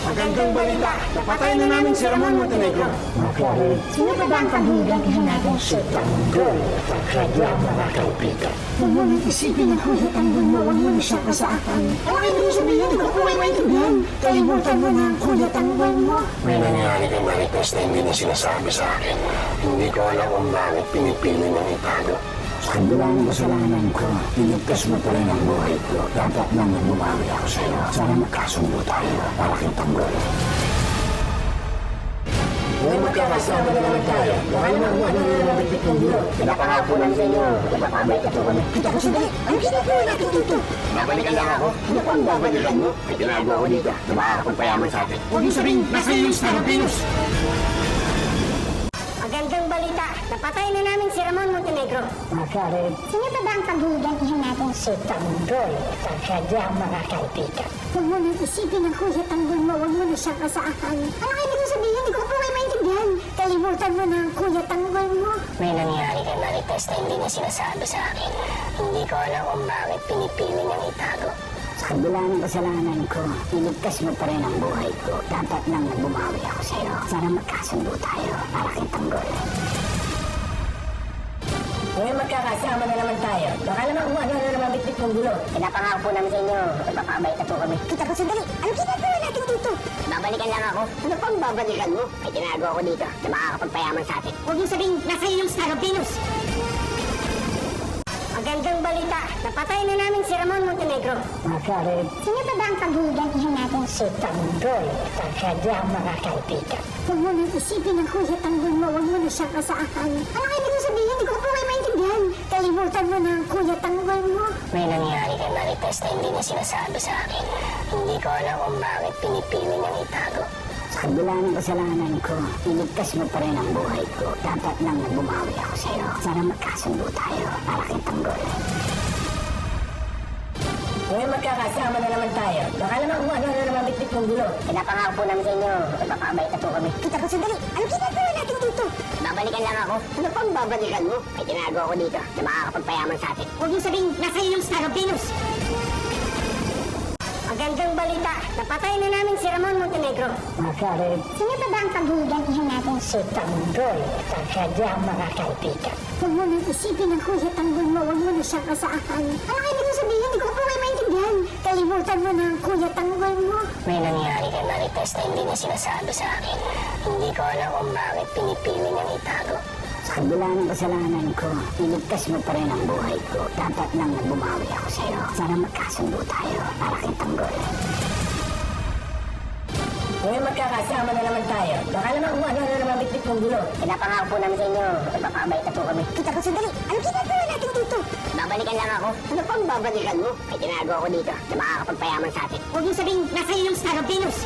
Magandang balita, napatay na namin si Ramon Montenegro. Okay. Sino ba ba ang panghihigantihan natin siya? Tanggol, pagkadya mga kaibigan. Huwag mo nang isipin ang hulit ang mo, huwag mo na siya sa akin. Ang ibig sabihin, hindi ko po may maintindihan. Kalimutan mo na ang kulit ang mo. May nangyari kay Marites na hindi na sinasabi sa akin. Hindi ko alam kung bakit pinipili ng itago. Sa kabila ng kasalanan ko, pinigtas mo pa rin ang buhay ko. Dapat nang bumawi ako sa iyo. Sana magkasundo tayo para kang tanggol. Ngayon magkakasama na naman tayo. Baka naman mo ano na mabigit ng biro. Pinapangako lang sa inyo. Napapabay ka to kami. Kita ko sandali, anong ginagawa natin dito? Babalikan lang ako. Ano pang babalikan mo? May ginagawa ko dito na makakapagpayaman sa atin. Huwag mo sabihin, nasa iyo yung Star of Venus. Magandang balita, napatay na namin si Ramon Montenegro. Makarit, Sino ba ba ang panghihigantihan natin si Tanggol, pagkadya mga kaibigan. Huwag mo nang isipin ang kuya tanggol mo, huwag mo na siyang kasaakan. Ano kayo ibig sabihin? Hindi ko po kayo maintindihan. Kalimutan mo na ang kuya tanggol mo. May nangyari kay Marites na hindi niya sinasabi sa akin. Hindi ko alam kung bakit pinipili niyang itago. Sa kabila ng kasalanan ko, pinigtas mo pa rin ang buhay ko. Dapat nang bumawi ako sa iyo. Sana magkasundo tayo para kang tanggol. Ngayon magkakasama na naman tayo. Baka naman kung ano na naman bitbit ng gulo. Pinapangako po namin sa inyo. Napapabay ka to kami. Kita ko sandali, anong ginagawa natin dito? Babalikan lang ako. Ano pang babalikan mo? May ginagawa ko dito na makakapagpayaman sa atin. Huwag yung sabihin, nasa iyo yung Star of Venus. Magandang balita, napatay na namin si Ramon Montenegro. Makarit, Sino ba ba ang panghihigantihan natin si Tanggol, pagkadya mga kaibigan. Huwag mo nang isipin ang kuya tanggol mo, huwag mo na siyang kasaakan. Ano kayo ibig sabihin? Hindi ko po kayo maintindihan. Kalimutan mo na ang kuya tanggol mo. May nangyari kay Marites na hindi niya sinasabi sa akin. Hindi ko alam kung bakit pinipili niyang itago. Sa kabila ng kasalanan ko, pinigtas mo pa rin ang buhay ko. Dapat nang bumawi ako sa iyo. Sana magkasundo tayo para kang tanggol. Ngayon magkakasama na naman tayo. Baka naman kung ano na naman bitbit ng gulo. Pinapangako po namin sa inyo. Napapabay ka to kami. Kita ko sandali, anong ginagawa natin dito? Babalikan lang ako. Ano pang babalikan mo? May ginagawa ko dito na makakapagpayaman sa atin. Huwag yung sabihin, nasa iyo yung Star of Venus. Magandang balita, napatay na namin si Ramon Montenegro. Makarit, Sino ba ba ang panghihigantihan natin si Tanggol, pagkadya mga kaibigan. Huwag mo nang isipin ang kuya tanggol mo, huwag mo na siyang kasaakan. Ano kayo ibig sabihin? Hindi ko po kayo maintindihan. Kalimutan mo na ang kuya tanggol mo. May nangyari kay Marites na hindi niya sinasabi sa akin. Hindi ko alam kung bakit pinipili niyang itago. Sa kabila ng kasalanan ko, pinigtas mo pa rin ang buhay ko. Dapat nang bumawi ako sa iyo. Sana magkasundo tayo para kang tanggol. Ngayon magkakasama na naman tayo. Baka naman kung ano na naman bitbit ng gulo. Pinapangako po namin sa inyo. Napapabay ka to kami. Kita ko sandali, anong ginagawa natin dito? Babalikan lang ako. Ano pang babalikan mo? May ginagawa ko dito na makakapagpayaman sa atin. Huwag yung sabihin, nasa iyo yung Star of Venus.